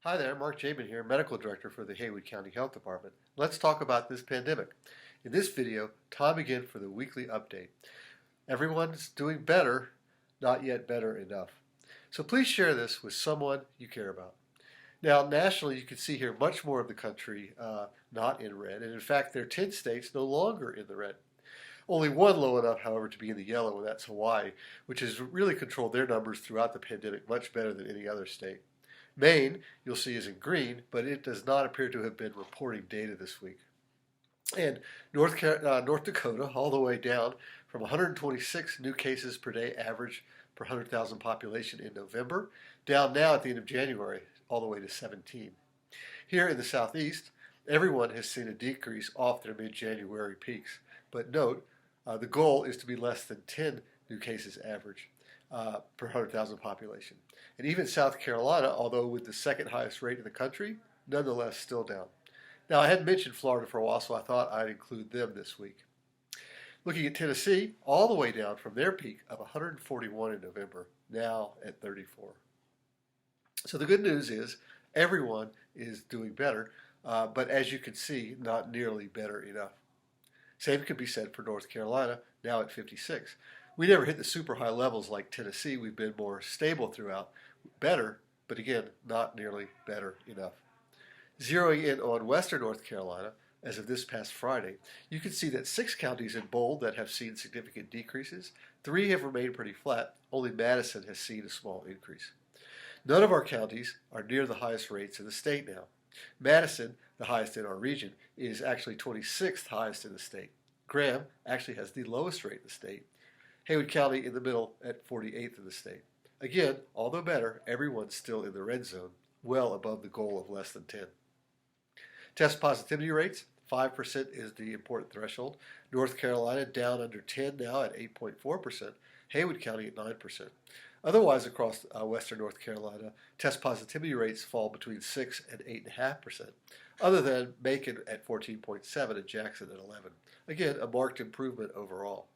Hi there, Mark Jaben here, Medical Director for the Haywood County Health Department. Let's talk about this pandemic. In this video, time again for the weekly update. Everyone's doing better, not yet better enough. So please share this with someone you care about. Now, nationally, you can see here much more of the country not in red, and in fact, there are 10 states no longer in the red. Only one low enough, however, to be in the yellow, and that's Hawaii, which has really controlled their numbers throughout the pandemic much better than any other state. Maine, you'll see, is in green, but it does not appear to have been reporting data this week. And North Dakota, all the way down from 126 new cases per day average per 100,000 population in November, down now at the end of January, all the way to 17. Here in the southeast, everyone has seen a decrease off their mid-January peaks. But note, the goal is to be less than 10 new cases average per 100,000 population. And even South Carolina, although with the second highest rate in the country, nonetheless still down. Now, I hadn't mentioned Florida for a while, so I thought I'd include them this week. Looking at Tennessee, all the way down from their peak of 141 in November, now at 34. So the good news is everyone is doing better, but as you can see, not nearly better enough. Same could be said for North Carolina, now at 56. We never hit the super high levels like Tennessee. We've been more stable throughout. Better, but again, not nearly better enough. Zeroing in on western North Carolina, as of this past Friday, you can see that 6 counties in bold that have seen significant decreases. 3 have remained pretty flat. Only Madison has seen a small increase. None of our counties are near the highest rates in the state now. Madison, the highest in our region, is actually 26th highest in the state. Graham actually has the lowest rate in the state. Haywood County in the middle at 48th in the state. Again, although better, everyone's still in the red zone, well above the goal of less than 10. Test positivity rates, 5% is the important threshold. North Carolina down under 10 now at 8.4%. Haywood County at 9%. Otherwise, across western North Carolina, test positivity rates fall between 6 and 8.5%, other than Macon at 14.7 and Jackson at 11. Again, a marked improvement overall.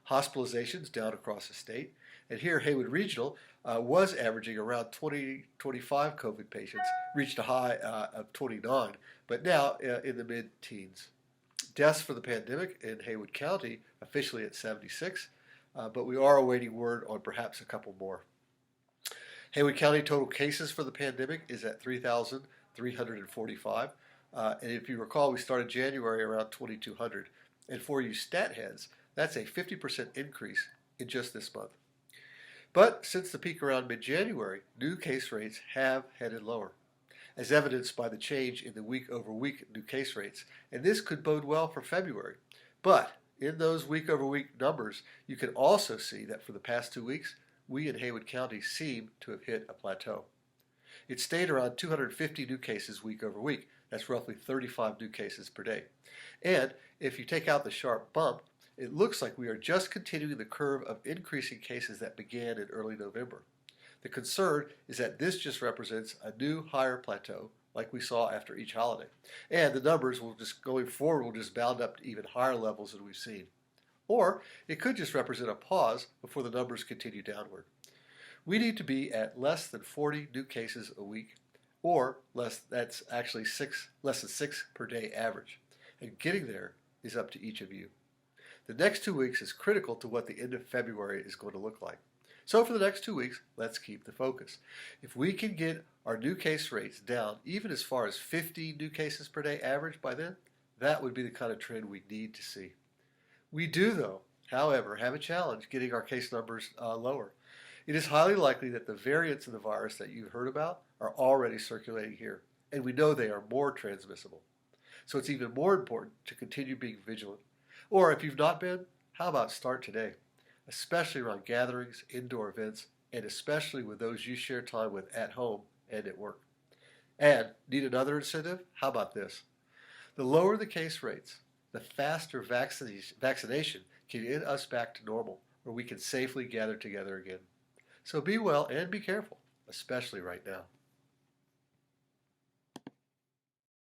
Hospitalizations down across the state, and here Haywood Regional was averaging around 20-25 COVID patients, reached a high of 29, but now in the mid-teens. Deaths for the pandemic in Haywood County officially at 76, but we are awaiting word on perhaps a couple more. Haywood County total cases for the pandemic is at 3,345, and if you recall, we started January around 2,200, and for you stat heads, that's a 50% increase in just this month. But since the peak around mid-January, new case rates have headed lower, as evidenced by the change in the week-over-week new case rates, and this could bode well for February. But in those week-over-week numbers, you can also see that for the past 2 weeks, we in Haywood County seem to have hit a plateau. It stayed around 250 new cases week over week. That's roughly 35 new cases per day. And if you take out the sharp bump, it looks like we are just continuing the curve of increasing cases that began in early November. The concern is that this just represents a new higher plateau like we saw after each holiday. And the numbers will just, going forward, will just bound up to even higher levels than we've seen. Or it could just represent a pause before the numbers continue downward. We need to be at less than 40 new cases a week, or that's actually less than 6 per day average. And getting there is up to each of you. The next 2 weeks is critical to what the end of February is going to look like. So for the next 2 weeks, let's keep the focus. If we can get our new case rates down even as far as 50 new cases per day average by then, that would be the kind of trend we need to see. We do, though, however, have a challenge getting our case numbers lower. It is highly likely that the variants of the virus that you've heard about are already circulating here, and we know they are more transmissible. So it's even more important to continue being vigilant. Or if you've not been, how about start today, especially around gatherings, indoor events, and especially with those you share time with at home and at work. And need another incentive? How about this? The lower the case rates, the faster vaccination can get us back to normal, where we can safely gather together again. So be well and be careful, especially right now.